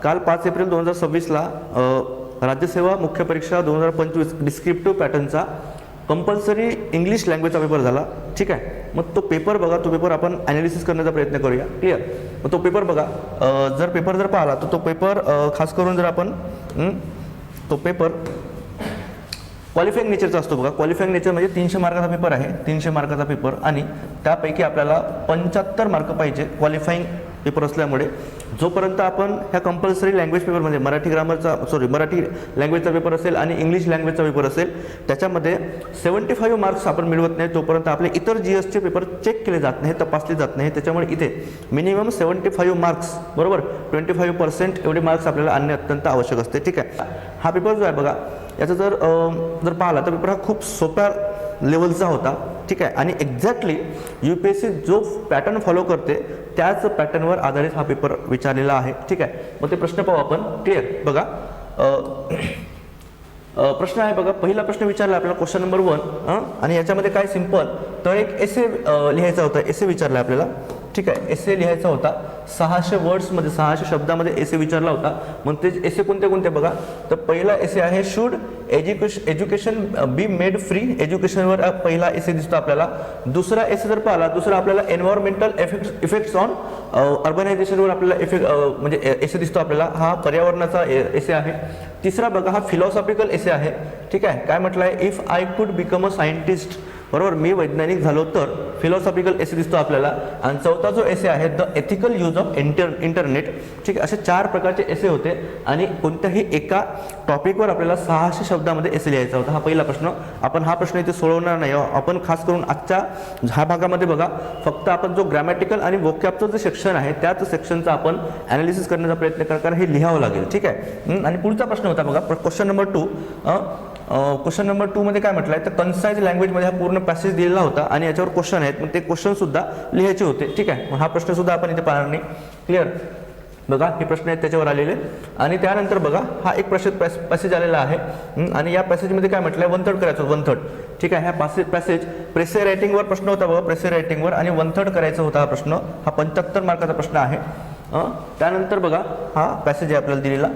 काल 5 एप्रिल 2026ला राज्यसेवा मुख्य परीक्षा 2025 डिस्क्रिप्टिव्ह पॅटर्नचा कंपल्सरी इंग्लिश लँग्वेजचा पेपर झाला. ठीक आहे, मग तो पेपर बघा, तो पेपर आपण ॲनालिसिस करण्याचा प्रयत्न करूया. क्लिअर. मग तो पेपर बघा, जर पेपर जर पाहिला तर तो पेपर खास करून जर आपण तो पेपर क्वालिफाईंग नेचरचा असतो बघा. क्वालिफाईंग नेचर म्हणजे 300 मार्काचा पेपर आहे, 300 मार्काचा पेपर, आणि त्यापैकी आपल्याला 75 मार्क पाहिजे क्वालिफाईंग पेपर असल्यामुळे. जोपर्यंत आपण ह्या कंपल्सरी लँग्वेज पेपरमध्ये मराठी लँग्वेजचा पेपर असेल आणि इंग्लिश लँग्वेजचा पेपर असेल त्याच्यामध्ये 75 मार्क्स आपण मिळवत नाही तोपर्यंत आपले इतर GSचे पेपर चेक केले जात नाही, तपासले जात नाही. त्याच्यामुळे इथे मिनिमम 75 मार्क्स बरोबर 25% एवढे मार्क्स आपल्याला आणणे अत्यंत आवश्यक असते. ठीक आहे. हा पेपर जो आहे बघा, याचा जर पाहिला तर पेपर हा खूप सोप्या लेवलचा होता. ठीक आहे, आणि एक्झॅक्टली UPSC जो पॅटर्न फॉलो करते त्याच पॅटर्नवर आधारित हा पेपर विचारलेला आहे. ठीक आहे, मग ते प्रश्न पाहू आपण. क्लिअर. बघा, प्रश्न आहे बघा, पहिला प्रश्न विचारला आपल्याला क्वेश्चन नंबर 1, आणि याच्यामध्ये काय सिंपल तर एक एसे लिहायचा होता. एसे विचारला आपल्याला. ठीक आहे, एसे लिहायचा होता. 600 वर्ड्समध्ये 600 शब्दामध्ये एसे विचारला होता. मग ते एसे कोणते कोणते बघा, तर पहिला एसे आहे should education be made free. एज्युकेशनवर पहिला एसे दिसतो आपल्याला. दुसरा एसे जर पाहिला, दुसरा आपल्याला एन्व्हायरमेंटल इफेक्ट्स ऑन अर्बनायझेशनवर आपल्याला म्हणजे एसे दिसतो आपल्याला. हा पर्यावरणाचा एसे आहे. तिसरा बघा, हा फिलॉसॉफिकल एसे आहे. ठीक आहे, काय म्हटलं आहे, if I could become a scientist, बरोबर, मी वैज्ञानिक झालो तर, फिलॉसॉफिकल एसे दिसतो आपल्याला. आणि चौथा जो एसे आहे the ethical use of internet. ठीक आहे, असे 4 प्रकारचे एसे होते आणि कोणत्याही एका टॉपिकवर आपल्याला 600 शब्दामध्ये एसे लिहायचा होता. हा पहिला प्रश्न. आपण हा प्रश्न इथे सोडवणार नाही. आपण खास करून आजच्या ह्या भागामध्ये बघा, फक्त आपण जो ग्रॅमॅटिकल आणि वोकॅबचं जे सेक्शन आहे त्याच सेक्शनचा आपण ॲनालिसिस करण्याचा प्रयत्न करा, कारण हे लिहावं लागेल. ठीक आहे. आणि पुढचा प्रश्न होता बघा, क्वेश्चन नंबर 2. क्वेश्चन नंबर 2 मध्ये काय म्हटलं आहे, तर कन्साइज लँग्वेजमध्ये हा पूर्ण पॅसेज दिलेला होता आणि याच्यावर क्वेश्चन आहेत, मग ते क्वेश्चन सुद्धा लिहायचे होते. ठीक आहे, मग हा प्रश्न सुद्धा आपण इथे पाहणार नाही. क्लिअर. बघा, हे प्रश्न आहेत त्याच्यावर आलेले. आणि त्यानंतर बघा, हा एक पॅसेज आलेला आहे आणि या पॅसेजमध्ये काय म्हटलं आहे, 1/3 करायचं, 1/3. ठीक आहे, ह्या पॅसेज प्रेसे रायटिंगवर प्रश्न होता बघा, प्रेसे रायटिंगवर, आणि 1/3 करायचा होता हा प्रश्न. हा 75 मार्काचा प्रश्न आहे. त्यानंतर बघा, हा पॅसेज आहे आपल्याला दिलेला.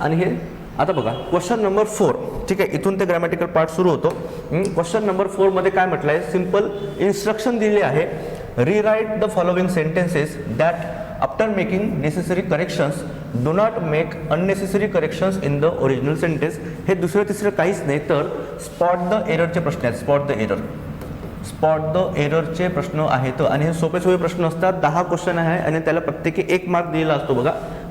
आणि हे आता बघा क्वेश्चन नंबर 4. ठीक आहे, इथून ते ग्रॅमॅटिकल पार्ट सुरू होतो. क्वेश्चन नंबर 4 मध्ये काय म्हटलं आहे, सिंपल इन्स्ट्रक्शन दिले आहे. Rewrite the following sentences that after making necessary corrections do not make unnecessary corrections in the original sentence. हे दुसरं तिसरं काहीच नाही, तर स्पॉट द एररचे प्रश्न आहेत. स्पॉट द एररचे प्रश्न आहेत आणि हे सोपे प्रश्न असतात. 10 क्वेश्चन आहे आणि त्याला प्रत्येकी 1 मार्क दिलेला असतो.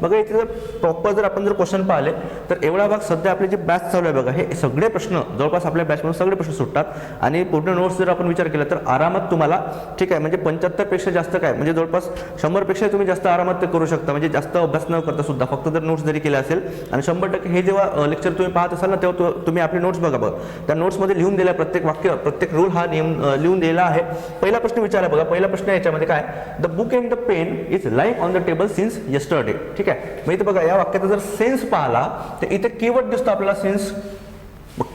बघा इथे जर प्रॉपर जर आपण क्वेश्चन पाहिले तर एवढा भाग सध्या आपले जे बॅच चालू आहे बघा, हे सगळे प्रश्न जवळपास आपल्या बॅचमध्ये सगळे प्रश्न सुटतात. आणि पूर्ण नोट्स जर आपण विचार केला तर आरामात तुम्हाला, ठीक आहे, म्हणजे 75 पेक्षा जास्त काय, म्हणजे जवळपास 100 पेक्षा तुम्ही जास्त आरामात ते करू शकता. म्हणजे जास्त अभ्यास न करता सुद्धा फक्त जर नोट्स जरी केले असेल. आणि 100% हे जेव्हा लेक्चर तुम्ही पाहत असाल ना, तेव्हा तुम्ही आपली नोट्स बघा. त्या नोट्समध्ये लिहून दिलेला प्रत्येक वाक्य, प्रत्येक रूल हा नियम लिहून दिलेला आहे. पहिला प्रश्न विचारला बघा, पहिला प्रश्न याच्यामध्ये काय, the book and the pen is lying on the table since yesterday. ठीक आहे, मग इथे बघा या वाक्याचा जर सेन्स पाहिला तर इथे कीवर्ड दिसतो आपल्याला सेन्स.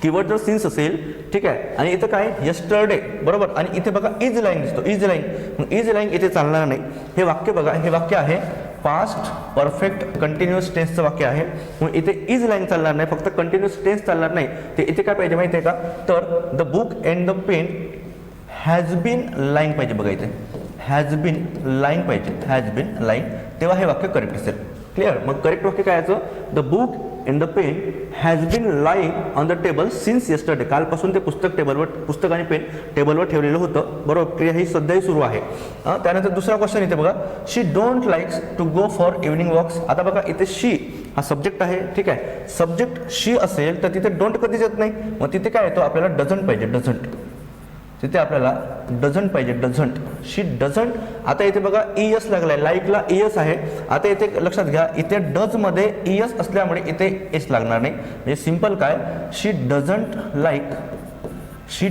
कीवर्ड जर सिन्स असेल, ठीक आहे, आणि इथं काय यस्टरडे, बरोबर, आणि इथे बघा इज लाईंग दिसतो, इज लाईंग. मग इज लाईंग इथे चालणार नाही. हे वाक्य बघा, हे वाक्य आहे पास्ट परफेक्ट कंटिन्युअस टेन्सचं वाक्य आहे. मग इथे इज लाईंग चालणार नाही, फक्त कंटिन्युअस टेन्स चालणार नाही. ते इथे काय पाहिजे माहिती आहे का, तर the book and the pen has been lying पाहिजे. बघा इथे हॅज बीन लाईंग पाहिजे, हॅज बीन लाईंग, तेव्हा हे वाक्य करेक्ट असेल. क्लिअर. मग करेक्ट वाक्य काय याचं, the book and the pen has been lying on the table since yesterday. कालपासून ते पुस्तक आणि पेन टेबलवर ठेवलेलं होतं, बरोबर. क्रिया ही सध्याही सुरू आहे. त्यानंतर दुसरा क्वेश्चन इथे बघा, she don't likes to go for evening walks. आता बघा इथे शी हा सब्जेक्ट आहे. ठीक आहे, सब्जेक्ट शी असेल तर तिथे डोंट कधीच येत नाही. मग तिथे काय येतो आपल्याला, डझंट पाहिजे, डझंट. तिथे आपल्याला डझंट पाहिजे, डझंट. She doesn't. आता इथे बघा ईएस लागलाय, लाईकला ईएस आहे. आता इथे लक्षात घ्या, इथे डज मध्ये ईएस असल्यामुळे इथे एस लागणार नाही. म्हणजे सिंपल काय, she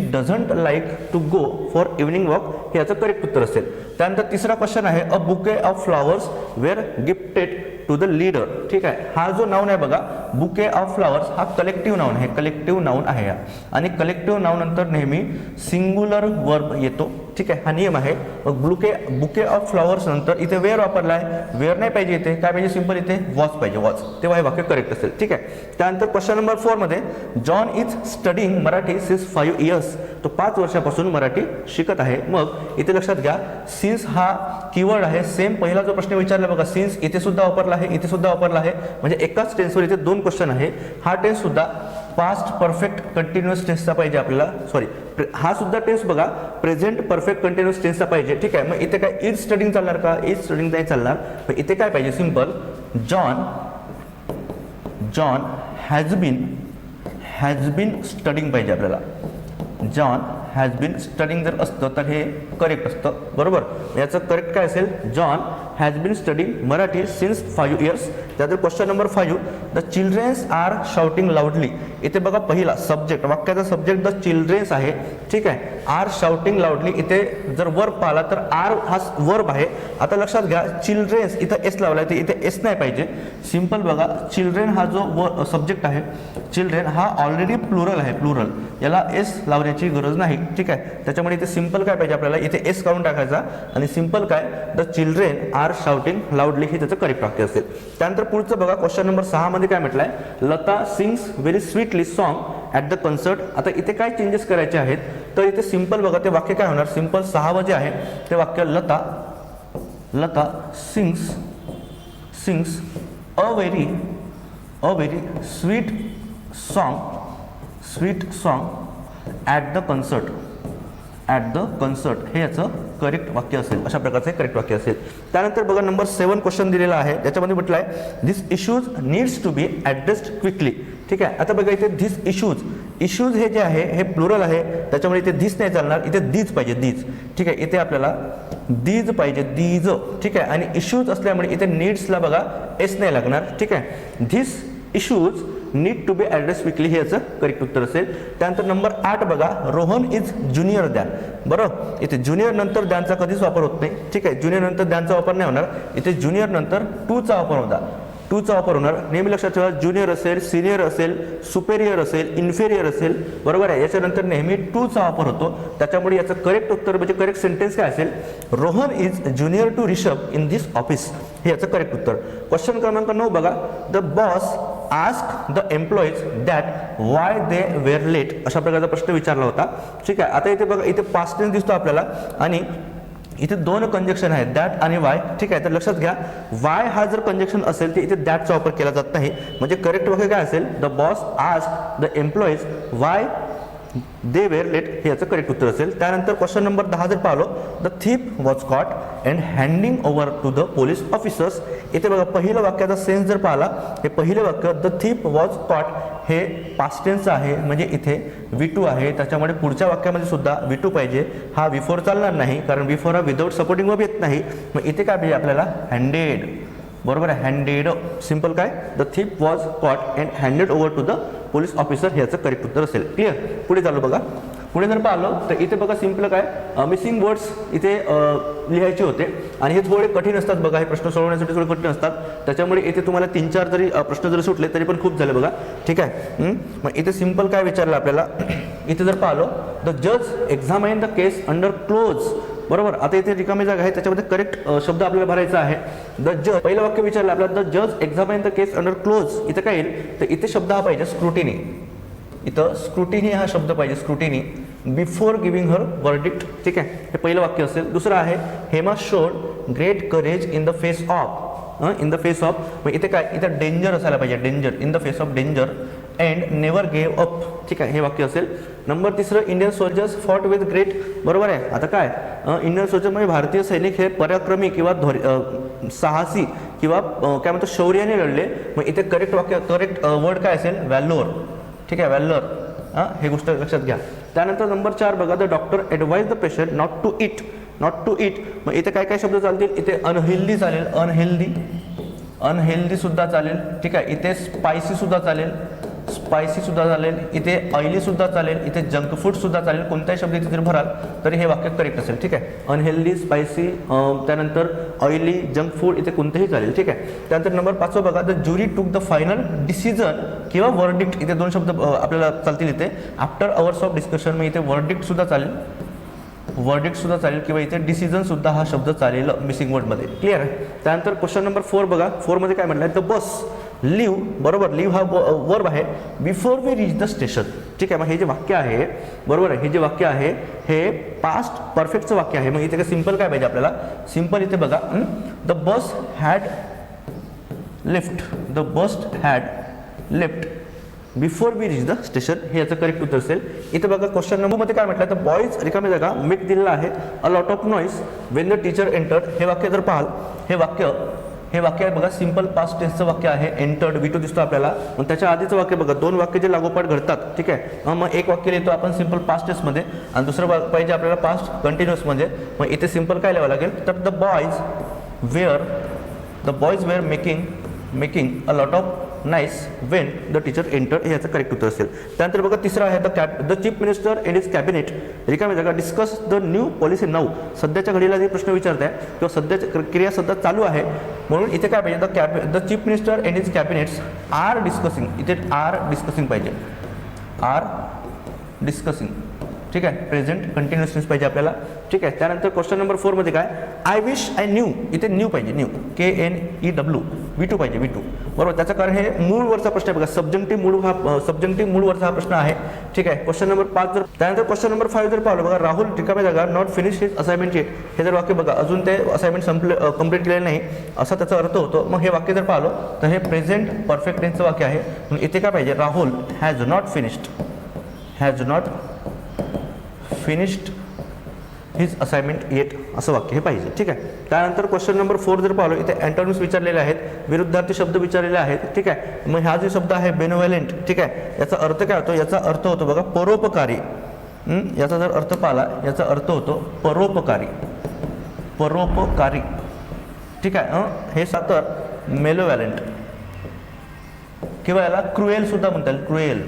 doesn't like to go for evening walk, हे याचं करेक्ट उत्तर असेल. त्यानंतर तिसरा क्वेश्चन आहे, a bouquet of flowers were gifted to the leader. ठीक आहे, हा जो नाऊन आहे बघा, बुके ऑफ फ्लॉवर्स, हा कलेक्टिव्ह नाऊन आहे, कलेक्टिव्ह नाऊन आहे. आणि कलेक्टिव्ह नाऊन नंतर नेहमी सिंग्युलर वर्ब येतो. ठीक आहे, हा नियम आहे. मग बुके ऑफ फ्लॉवर्स नंतर इथे वेअर वापरला आहे, वेअर नाही पाहिजे, इथे काय पाहिजे, सिंपल इथे वॉच पाहिजे, वॉच, तेव्हा हे वाक्य करेक्ट असेल. ठीक आहे. त्यानंतर क्वेश्चन नंबर 4 मध्ये John is studying Marathi since 5 years, तो 5 वर्षापासून मराठी शिकत आहे. मग इथे लक्षात घ्या, सिन्स हा कीवर्ड आहे. सेम पहिला जो प्रश्न विचारला बघा, सिन्स इथे सुद्धा वापरला आहे, इथे सुद्धा वापरला आहे, म्हणजे एकाच टेन्सवर इथे 2 क्वेश्चन आहे. हा टेन्स सुद्धा पास्ट परफेक्ट कंटिन्युअस टेन्सचा पाहिजे आपल्याला, सॉरी हा सुद्धा टेन्स बघा प्रेझेंट परफेक्ट कंटिन्युअस टेन्सचा पाहिजे. ठीक आहे. मग इथे काय इज स्टडिंग चालणार का, इज स्टडिंग नाही चालणार. मग इथे काय पाहिजे, simple John has been studying पाहिजे आपल्याला. जॉन हॅज बीन स्टडिंग जर असतं तर हे करेक्ट असतं, बरोबर. याचं करेक्ट काय असेल, John has been studying Marathi since 5 years. त्यानंतर question number 5, the childrens are shouting loudly. इथे बघा पहिला सब्जेक्ट, वाक्याचा सब्जेक्ट द चिल्ड्रेन्स आहे. ठीक आहे. आर शाउटिंग लाऊडली, इथे जर वर्ब पाहिला तर आर हा वर्ब आहे. आता लक्षात घ्या, चिल्ड्रेन्स इथं एस लावला आहे, इथे एस नाही पाहिजे. सिंपल बघा, चिल्ड्रेन हा जो सब्जेक्ट आहे, चिल्ड्रेन हा ऑलरेडी प्लुरल आहे, प्लुरल, याला एस लावण्याची गरज नाही. ठीक आहे. त्याच्यामुळे इथे सिंपल काय पाहिजे आपल्याला, इथे एस काढून टाकायचा आणि सिंपल काय, the children are shouting loudly, हे त्याचं करेक्ट वाक्य असेल. त्यानंतर पुढचं बघा, क्वेश्चन नंबर 6 मध्ये काय म्हटलंय, Lata sings very sweetly song at the concert. आता इथे काय चेंजेस करायचे आहेत, तर इथे सिंपल बघा, ते वाक्य काय होणार, सिंपल 6 जे आहे ते वाक्य, Lata sings a very sweet song at the concert, हे याचं करेक्ट वाक्य असेल. अशा प्रकारचे करेक्ट वाक्य असेल. त्यानंतर बघा नंबर 7 क्वेश्चन दिलेला आहे, त्याच्यामध्ये म्हटलं आहे this issues needs to be addressed quickly. ठीक आहे. आता बघा इथे धिस इश्यूज हे जे आहे हे प्लुरल आहे, त्याच्यामुळे इथे धिस नाही चालणार, इथे दीज पाहिजे, दीज. ठीक आहे. इथे आपल्याला दीज पाहिजे, दीज. ठीक आहे. आणि इश्यूज असल्यामुळे इथे नीड्सला बघा एस नाही लागणार. ठीक आहे. This issues need to be address quickly, हे याचं करेक्ट उत्तर असेल. त्यानंतर नंबर 8 बघा, रोहन इज ज्युनियर दॅन. बरोबर, इथे ज्युनियर नंतर दॅनचा कधीच वापर होत नाही. ठीक आहे. ज्युनियर नंतर दॅनचा वापर नाही होणार, इथे ज्युनियर नंतर टूचा वापर होणार. नेहमी लक्षात ठेवा, ज्युनियर असेल, सिनियर असेल, सुपेरियर असेल, इन्फेरियर असेल, बरोबर आहे, याच्यानंतर नेहमी टूचा वापर होतो. त्याच्यामुळे याचं करेक्ट उत्तर म्हणजे करेक्ट सेंटेन्स काय असेल, Rohan is junior to Rishabh in this office, हे याचं करेक्ट उत्तर. क्वेश्चन क्रमांक 9 बघा, the boss ask the employees that why they were late. अशा प्रकारचा प्रश्न विचारला होता. ठीक आहे. आता इथे बघा, इथे पास्ट टेन्स दिसतो आपल्याला आणि इथे 2 कंजक्शन आहेत, दॅट आणि वाय. ठीक आहे. तर लक्षात घ्या, वाय हा जर कंजक्शन असेल तर इथे दॅटचा वापर केला जात नाही. म्हणजे करेक्ट वाक्य काय असेल, the boss ask the employees why they were late, हे याचं करेक्ट उत्तर असेल. त्यानंतर क्वेश्चन नंबर 10 जर पाहिलो, the thief was caught and handing over to the police officers. इथे बघा पहिलं वाक्याचा सेन्स जर पाहिला, हे पहिलं वाक्य द थीफ वॉज कॉट हे पास्ट टेन्सचं आहे, म्हणजे इथे V2 आहे, त्याच्यामुळे पुढच्या वाक्यामध्ये सुद्धा V2 पाहिजे. हा बिफोर चालणार नाही, कारण बिफोर हा विदाऊट सपोर्टिंग वर्ब येत नाही. मग इथे काय पाहिजे आपल्याला, हँडेड. बरोबर आहे, हँडेड. सिंपल काय, the thief was caught and handed over to the police officer, हे याचं करेक्ट उत्तर असेल. क्लिअर. पुढे चालू बघा, पुढे जर पाहिलं तर इथे बघा सिंपल काय, मिसिंग वर्ड्स इथे लिहायचे होते आणि हे थोडे कठीण असतात बघा, हे प्रश्न सोडवण्यासाठी थोडे कठीण असतात. त्याच्यामुळे इथे तुम्हाला 3-4 जरी प्रश्न जरी सुटले तरी पण खूप झाले बघा. ठीक आहे. मग इथे सिंपल काय विचारलं आपल्याला, इथे जर पाहिलं, द जज एक्झामाइन द केस अंडर क्लोज. बरोबर. आता इथे रिकामी जागा आहे, त्याच्यामध्ये करेक्ट शब्द आपल्याला भरायचा आहे. द जज, पहिलं वाक्य विचारलं आपल्याला, द जज एक्झामाइन द केस अंडर क्लोज. इथे काय येईल, तर इथे शब्द हा पाहिजे स्क्रुटिनी. इथं स्क्रुटिनी हा शब्द पाहिजे, स्क्रुटिनी, बिफोर गिव्हिंग हर वर्डिक्ट. ठीक आहे. हे पहिलं वाक्य असेल. दुसरं आहे, Hema showed great courage in the face of. मग इथे काय, इथं डेंजर असायला पाहिजे, danger, in the face of danger and never gave up. ठीक आहे. हे वाक्य असेल. Number 3, Indian soldiers fought with great. बरोबर आहे. आता काय, इंडियन सोल्जर म्हणजे भारतीय सैनिक हे पराक्रमी किंवा साहसी किंवा काय म्हणतो शौर्याने लढले. मग इथे करेक्ट वाक्य, करेक्ट वर्ड काय असेल, व्हॅलोर. ठीक आहे, व्हॅलोर. हे गोष्ट लक्षात घ्या. त्यानंतर नंबर 4 बघा, the doctor advise the patient not to eat. मग इथे काय काय शब्द चालतील, इथे अनहेल्दी चालेल, अनहेल्दी सुद्धा चालेल. ठीक आहे. इथे स्पायसी सुद्धा चालेल, इथे ऑइली सुद्धा चालेल, इथे जंक फूड सुद्धा चालेल. कोणताही शब्द इथे जर भराल तरी हे वाक्य करेक्ट असेल. ठीक आहे. अनहेल्दी, स्पायसी, त्यानंतर ऑइली, जंक फूड, इथे कोणतेही चालेल. ठीक आहे. त्यानंतर नंबर 5 बघा, the jury took the final decision किंवा वर्डिक्ट. इथे 2 शब्द आपल्याला चालतील इथे, आफ्टर अवर्स ऑफ डिस्कशन. मग इथे वर्डिक्ट सुद्धा चालेल, वर्डिक्ट सुद्धा चालेल किंवा इथे डिसिजन सुद्धा हा शब्द चालेल मिसिंग वर्डमध्ये. क्लिअर आहे. त्यानंतर क्वेश्चन नंबर 4 बघा. 4 मध्ये काय म्हटलं आहे, द बस लिव्ह, बरोबर, लिव्ह हा वर्ब आहे, before we reach the station. ठीक आहे. मग हे जे वाक्य आहे, बरोबर आहे, हे जे वाक्य आहे हे पास्ट परफेक्टचं वाक्य आहे. मग इथे काय सिंपल काय पाहिजे आपल्याला, सिंपल इथे बघा, the bus had left, the bus had left before we reach the station, हे याचं करेक्ट उत्तर असेल. इथे बघा क्वेश्चन नंबर मध्ये काय म्हटलं, तर बॉईज रिकामी जागा मेक दिलेला आहे अ lot of noise Wien the teacher entered. हे वाक्य जर पाहाल, हे वाक्य आहे बघा, सिंपल पास्ट टेन्सचं वाक्य आहे. एंटर्ड V2 दिसतो आपल्याला. मग त्याच्या आधीचं वाक्य बघा, दोन वाक्य जे लागोपाठ घडतात. ठीक आहे. मग एक वाक्य लिहितो आपण सिंपल पास्ट टेन्समध्ये आणि दुसरं पाहिजे आपल्याला पास्ट कंटिन्युअसमध्ये. मग इथे सिंपल काय लिहावं लागेल, तर the boys were making a lot of noise when the teacher enter, हे याचं करेक्ट उत्तर असेल. त्यानंतर बघा तिसरं आहे the chief minister and his cabinet रिकामी जागा discuss the new policy now. सध्याच्या घडीला जे प्रश्न विचारत आहे किंवा सध्याच्या क्रिया सध्या चालू आहे, म्हणून इथे काय पाहिजे, the chief minister and his cabinets are discussing. इथे आर डिस्कसिंग पाहिजे, आर डिस्कसिंग. ठीक आहे. प्रेझेंट कंटिन्युअस टेन्स पाहिजे आपल्याला. ठीक आहे. त्यानंतर क्वेश्चन नंबर 4 मध्ये काय, आय विश आय न्यू. इथे न्यू पाहिजे, न्यू KNEW V2 पाहिजे, V2, बरोबर. त्याचं कारण हे मूळवरचा प्रश्न आहे बघा, सबजंक्टिव्ह मूळवरचा हा प्रश्न आहे. ठीक आहे. क्वेश्चन नंबर 5 जर, त्यानंतर क्वेश्चन नंबर 5 जर पाहिलं बघा, राहुल रिकाम्या जागा not finish his assignment eight. हे जर वाक्य बघा, अजून ते असाइनमेंट कंप्लीट केलेलं नाही असा त्याचा अर्थ होतो. मग हे वाक्य जर पाहिलं तर हे प्रेझेंट परफेक्ट टेन्सचं वाक्य आहे. म्हणून इथे काय पाहिजे, Rahul has not finished his assignment eight असं वाक्य हे पाहिजे. ठीक आहे. त्यानंतर क्वेश्चन नंबर 4 जर पाहिलं, इथे अँटोनिम्स विचारलेले आहेत, विरुद्धार्थी शब्द विचारलेले आहेत. ठीक आहे. मग हा जो शब्द आहे बेनोव्हॅलेंट, ठीक आहे, याचा अर्थ काय होतो, याचा अर्थ होतो बघा परोपकारी. याचा जर अर्थ पाहिला, याचा अर्थ होतो परोपकारी. ठीक आहे. हे सातर मेलोव्हॅलेंट किंवा याला क्रुएल सुद्धा म्हणता येईल, क्रुएल.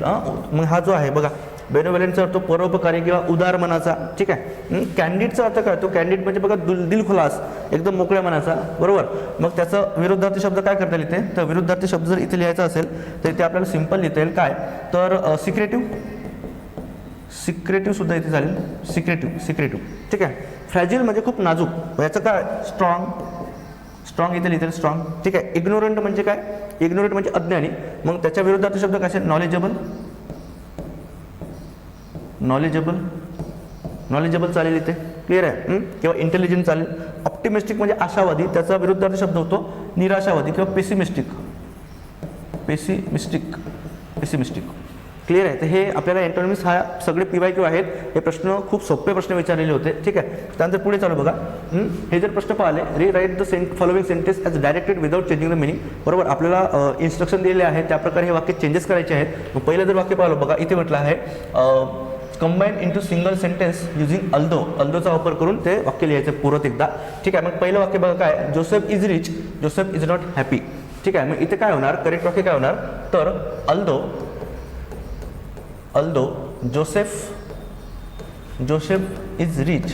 मग हा जो आहे बघा बेनोव्हॅलेंटचा अर्थ परोपकारी किंवा उदार मनाचा. ठीक आहे. कॅन्डिडचा अर्थ काय होतो, कॅन्डिड म्हणजे बघा दिलखुलास, एकदम मोकळ्या मनाचा, बरोबर. मग त्याचा विरुद्धार्थी शब्द काय करता येईल इथे, तर विरुद्धार्थी शब्द जर इथे लिहायचा असेल तर इथे आपल्याला सिंपल लिहिता येईल काय, तर सिक्रेटिव्ह सुद्धा इथे चालेल, सिक्रेटिव्ह. ठीक आहे. फ्रॅजिल म्हणजे खूप नाजूक, याचं काय स्ट्रॉंग इथे लिहिता येईल, स्ट्रॉंग. ठीक आहे. इग्नोरंट म्हणजे काय, इग्नोरंट म्हणजे अज्ञानी. मग त्याच्या विरुद्धार्थी शब्द काय असेल, नॉलेजेबल चालेल इथे. क्लिअर आहे. किंवा इंटेलिजंट चालेल. ऑप्टिमिस्टिक म्हणजे आशावादी, त्याचा विरुद्धार्थी शब्द होतो निराशावादी किंवा पेसिमिस्टिक. क्लिअर आहे. तर हे आपल्याला अँटोनिम्स हा सगळे PYQ आहेत. हे प्रश्न खूप सोपे प्रश्न विचारलेले होते. ठीक आहे. त्यानंतर पुढे चालू बघा, हे जर प्रश्न पाहिले, रीराईट the following sentence as directed without changing the meaning. बरोबर. आपल्याला इन्स्ट्रक्शन दिलेले आहे, त्याप्रकारे हे वाक्य चेंजेस करायचे आहेत. मग पहिलं जर वाक्य पाहिलं बघा, इथे म्हटलं आहे combine into single sentence using अल्दोचा वापर करून ते वाक्य लिहायचं पुरत एकदा. ठीक आहे. मग पहिलं वाक्य बघा काय, Joseph is rich, Joseph is not happy. ठीक आहे. मग इथे काय होणार, करेक्ट वाक्य काय होणार, तर अल्दो जोसेफ इज रिच,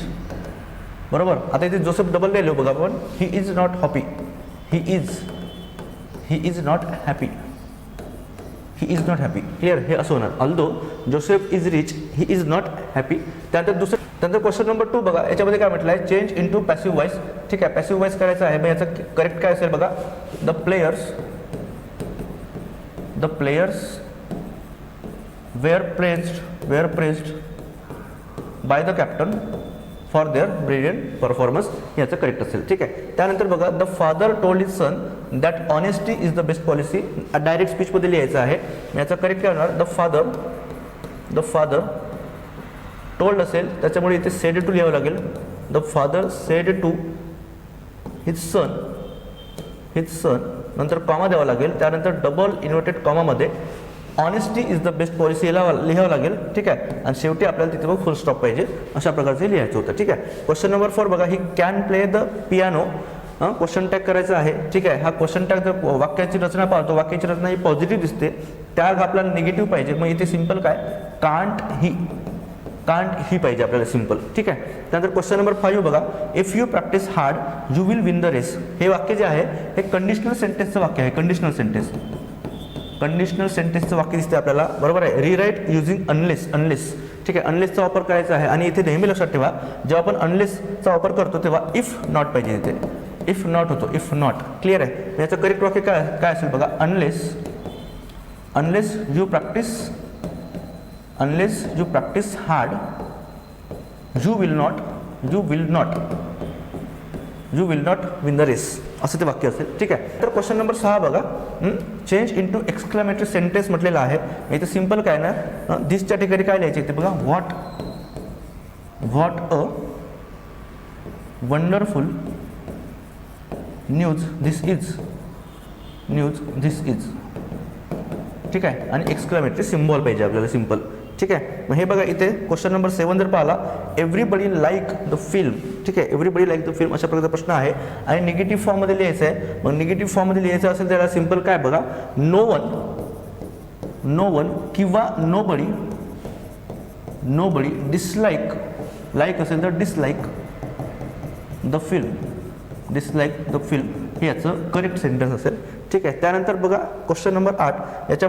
बरोबर. आता इथे जोसेफ डबल लिहिलो बघा आपण, he is not happy, he is not happy. Clear. हे असं होणार, although Joseph is rich, he is not happy. त्यानंतर क्वेश्चन नंबर 2 बघा, याच्यामध्ये काय म्हटलं आहे, चेंज इंटू पॅसिव्ह व्हॉइस. ठीक आहे. पॅसिव्ह व्हॉइस करायचं आहे. मग याचं करेक्ट काय असेल बघा, the players were praised by the captain for their brilliant performance, याचं करेक्ट असेल. ठीक आहे. त्यानंतर बघा, the father told his son that honesty is the best policy. Direct स्पीचमध्ये लिहायचं आहे. याचा करेक्ट काय होणार, द फादर टोल्ड असेल, त्याच्यामुळे इथे सेड टू लिहावं लागेल. The father said to his son, नंतर कॉमा द्यावा लागेल. त्यानंतर डबल इन्व्हर्टेड कॉमामध्ये honesty is the best policy लिहावं लागेल. ठीक आहे. आणि शेवटी आपल्याला तिथे बघ फुल स्टॉप पाहिजे, अशा प्रकारचे लिहायचं होतं. ठीक आहे. क्वेश्चन नंबर 4 बघा, he can play the piano. Question tag करायचा आहे. ठीक आहे. हा क्वेश्चन टॅग जर वाक्याची रचना पाहतो, वाक्याची रचना ही पॉझिटिव्ह दिसते, टॅग आपल्याला निगेटिव्ह पाहिजे. मग इथे सिंपल काय, कांट ही पाहिजे आपल्याला, सिंपल. ठीक आहे. त्यानंतर क्वेश्चन नंबर 5 बघा, if you practise hard you will win the race. हे वाक्य जे आहे हे कंडिशनल सेंटेन्सचं वाक्य आहे. कंडिशनल सेंटेन्सचं वाक्य दिसते आपल्याला, बरोबर आहे. रीराईट युझिंग अनलेस. ठीक आहे, अनलेसचा वापर करायचा आहे. आणि इथे नेहमी लक्षात ठेवा, जेव्हा आपण अनलेसचा वापर करतो तेव्हा इफ नॉट पाहिजे. इथे इफ नॉट होतो, इफ नॉट. क्लिअर आहे. याचं करेक्ट वाक्य काय काय असेल बघा, unless you practise hard you will not win the race, असं ते वाक्य असेल. ठीक आहे. तर क्वेश्चन नंबर 6 बघा, चेंज इंटू एक्सक्लेमेटरी सेंटेन्स म्हटलेलं आहे. इथे सिंपल काय ना, दिसच्या ठिकाणी काय लिहायचे इथे बघा, what a wonderful news this is. ठीक आहे. आणि एक्सक्लेमेटरी सिम्बॉल पाहिजे आपल्याला, सिंपल. ठीक आहे. मग हे बघा इथे क्वेश्चन नंबर 7 जर पाहिला, एव्हरीबडी लाईक द फिल्म. ठीक आहे, एव्हरीबडी लाईक द फिल्म अशा प्रकारचा प्रश्न आहे आणि निगेटिव्ह फॉर्ममध्ये लिहायचं आहे. मग निगेटिव्ह फॉर्ममध्ये लिहायचं असेल त्याला सिंपल काय बघा, नो वन किंवा नोबडी डिसलाईक, लाईक असेल तर डिसलाईक द फिल्म हे याचं करेक्ट सेंटेन्स असेल. ठीक आहे. त्यानंतर बघा क्वेश्चन नंबर 8, याच्या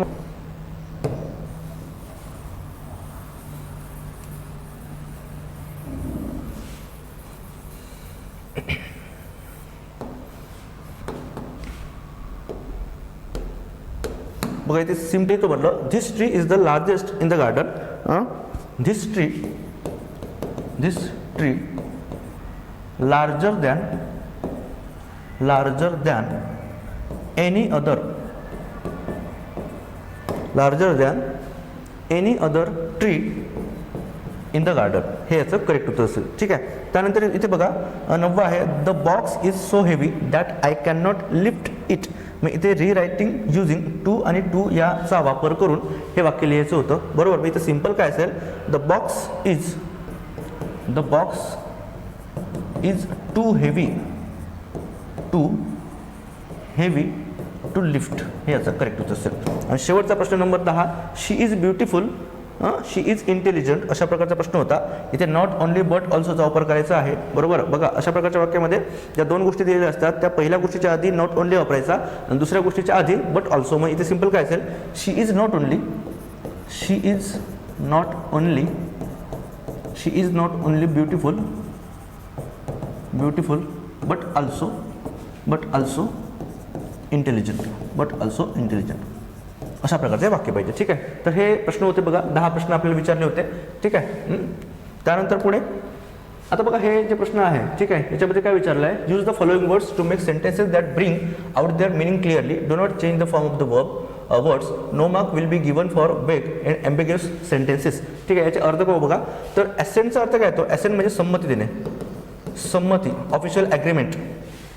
बघा इथे सिम्पली तो म्हटलं, this tree is the largest in the garden. This tree larger than any other tree in the garden, हे याचं करेक्ट उत्तर असेल. ठीक आहे. त्यानंतर इथे बघा 9 आहे, the box is so heavy that I can not lift it. मग इथे रिरायटिंग युजिंग टू आणि टू याचा वापर करून हे वाक्य लिहायचं होतं. बरोबर. मग इथे सिंपल काय असेल, the box is too heavy to lift, हे याचं करेक्ट उत्तर असेल. आणि शेवटचा प्रश्न number 10, she is beautiful she is intelligent अशा प्रकारचा प्रश्न होता. इथे नॉट ओनली बट ऑल्सोचा वापर करायचा आहे. बरोबर. बघा अशा प्रकारच्या वाक्यामध्ये ज्या 2 गोष्टी दिलेल्या असतात त्या पहिल्या गोष्टीच्या आधी नॉट ओनली वापरायचा आणि दुसऱ्या गोष्टीच्या आधी बट ऑल्सो. मग इथे सिंपल काय असेल, she is not only beautiful but also intelligent अशा प्रकारचे वाक्य पाहिजे. ठीक आहे. तर हे प्रश्न होते बघा, 10 प्रश्न आपल्याला विचारले होते. ठीक आहे. त्यानंतर पुढे आता बघा हे जे प्रश्न आहे, ठीक आहे, याच्यामध्ये काय विचारलं आहे, use the following words to make sentences that bring out their meaning clearly, do not change the form of the words, no mark will be given for vague and ambiguous sentences. ठीक आहे. याचे अर्थ पाहू बघा. तर ॲसेंटचा अर्थ काय, तो ॲसेंट म्हणजे संमती देणे, ऑफिशियल ॲग्रीमेंट.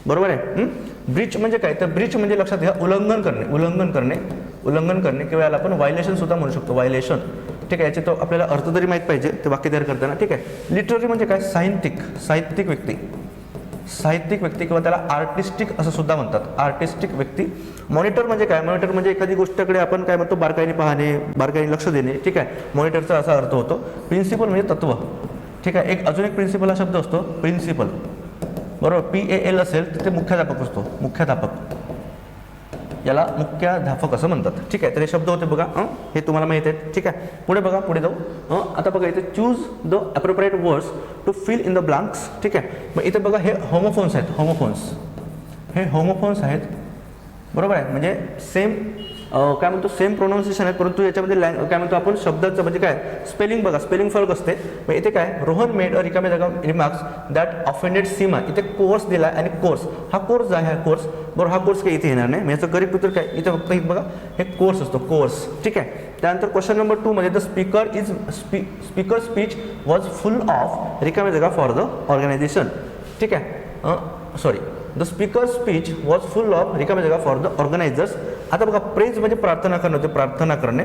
बरोबर आहे. ब्रीच म्हणजे काय, तर ब्रीच म्हणजे लक्षात घ्या उल्लंघन करणे किंवा याला आपण व्हायलेशन सुद्धा म्हणू शकतो, व्हायलेशन. ठीक आहे. याचे तो आपल्याला अर्थ तरी माहीत पाहिजे ते वाक्य तयार करताना. ठीक आहे. लिटररी म्हणजे काय, साहित्यिक व्यक्ती किंवा त्याला आर्टिस्टिक असं सुद्धा म्हणतात, आर्टिस्टिक व्यक्ती. मॉनिटर म्हणजे काय, मॉनिटर म्हणजे एखादी गोष्टकडे आपण काय म्हणतो, बारकाईने पाहणे, बारकाईने लक्ष देणे. ठीक आहे. मॉनिटरचा असा अर्थ होतो. प्रिन्सिपल म्हणजे तत्व. ठीक आहे. अजून एक प्रिन्सिपल हा शब्द असतो, प्रिन्सिपल. बरोबर. PAL असेल तर ते मुख्याध्यापक असतो, याला मुख्याध्यापक असं म्हणतात. ठीक आहे. तर हे शब्द होते बघा, हे तुम्हाला माहिती आहेत. ठीक आहे. पुढे जाऊ. आता बघा इथे choose the appropriate words to fill in the blanks. ठीक आहे. मग इथे बघा हे होमोफोन्स आहेत, बरोबर आहे. म्हणजे सेम काय म्हणतो, सेम प्रोनाऊन्सिएशन आहे, परंतु याच्यामध्ये काय म्हणतो आपण शब्दाचं म्हणजे काय, स्पेलिंग बघा, स्पेलिंग फरक असते. मग इथे काय, रोहन मेड अ रिकामे जागा रिमार्क्स दॅट ऑफेंडेड सीमा. इथे कोर्स दिला आणि कोर्स, हा कोर्स आहे, हा कोर्स. बरोबर. हा कोर्स काही इथे येणार नाही. मग याचं करेक्ट उत्तर काय, इथे फक्त एक बघा हे कोर्स असतो, कोर्स. ठीक आहे. त्यानंतर क्वेश्चन नंबर 2 मध्ये the speaker speech was full of रिकामे जागा फॉर द ऑर्गनायझेशन. ठीक आहे. The speaker speech was full of रिकामे जागा फॉर द ऑर्गनायझर्स. आता बघा प्रेज म्हणजे प्रार्थना करणे,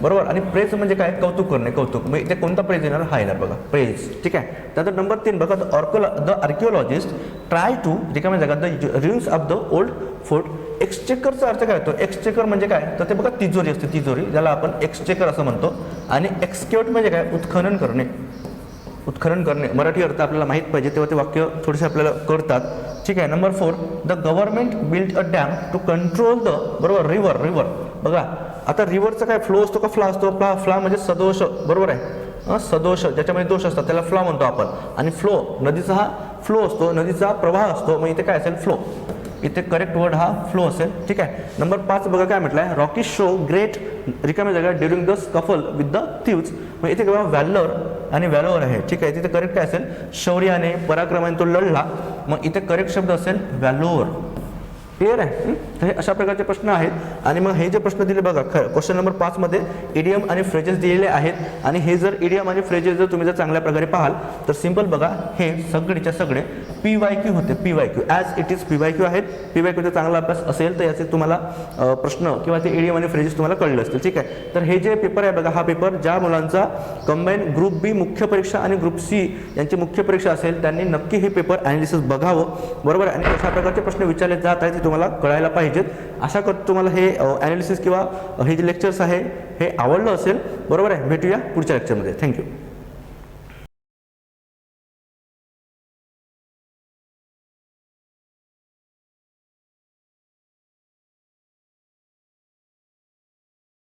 बरोबर. आणि प्रेज म्हणजे काय, कौतुक करणे, कौतुक. मग इथे कोणता प्रेज येणार, हा येणार बघा, प्रेज. ठीक आहे. त्यानंतर नंबर 3 बघा, द आर्किओलॉजिस्ट ट्राय टू रिकामे जागा the ruins of the old fort. एक्सचेकरचा अर्थ काय होतो, एक्सचेकर म्हणजे काय, तर ते बघा तिजोरी असते, तिजोरी, ज्याला आपण एक्सचेकर असं म्हणतो. आणि एक्सक्यूट म्हणजे काय, उत्खनन करणे. मराठी अर्थ आपल्याला माहीत पाहिजे, तेव्हा ते वाक्य थोडेसे आपल्याला कळतात. ठीक आहे. Number 4 the government built a dam to control the, बरोबर, रिव्हर. बघा आता रिव्हरचा काय फ्लो असतो का फ्ला असतो, फ्ला म्हणजे सदोष, बरोबर आहे. सदोष ज्याच्यामध्ये दोष असतात त्याला फ्लॉ म्हणतो आपण. आणि फ्लो नदीचा हा फ्लो असतो, नदीचा प्रवाह असतो, मग इथे काय असेल फ्लो. इथे करेक्ट वर्ड हा फ्लो असेल. ठीक आहे. नंबर 5 बघा काय म्हटलंय, रॉकी शो ग्रेट रिकामी जागा during the scuffle with the thieves. मग इथे बघा व्हॅलर आणि व्हॅलोअर आहे. ठीक आहे. तिथे करेक्ट काय असेल, शौर्याने पराक्रमाने तो लढला. मग इथे करेक्ट शब्द असेल व्हॅलोअर. क्लिअर आहे. तर हे अशा प्रकारचे प्रश्न आहेत. आणि मग हे जे प्रश्न दिले बघा, क्वेश्चन नंबर 5 मध्ये इडियम आणि फ्रेजेस दिलेले आहेत. आणि हे जर इडियम आणि फ्रेजेस जर तुम्ही जर चांगल्या प्रकारे पाहाल तर सिंपल बघा, हे सगळेच्या सगळे PYQ होते. PYQ as it is PYQ आहेत. PYQचा चांगला अभ्यास असेल तर याचे तुम्हाला प्रश्न किंवा ते इडियम आणि फ्रेजेस तुम्हाला कळले असतील. ठीक आहे. तर हे जे पेपर आहे बघा, हा पेपर ज्या मुलांचा कंबाईन ग्रुप बी मुख्य परीक्षा आणि ग्रुप सी यांची मुख्य परीक्षा असेल त्यांनी नक्की हे पेपर ॲनालिसिस बघावं. बरोबर आहे. आणि कशा प्रकारचे प्रश्न विचारले जात आहेत तुम्हाला कळायला पाहिजेत. आशा करतो तुम्हाला हे ॲनालिसिस किंवा हे जे लेक्चर्स आहे हे आवडलं असेल. बरोबर आहे. भेटूया पुढच्या लेक्चरमध्ये. थँक्यू.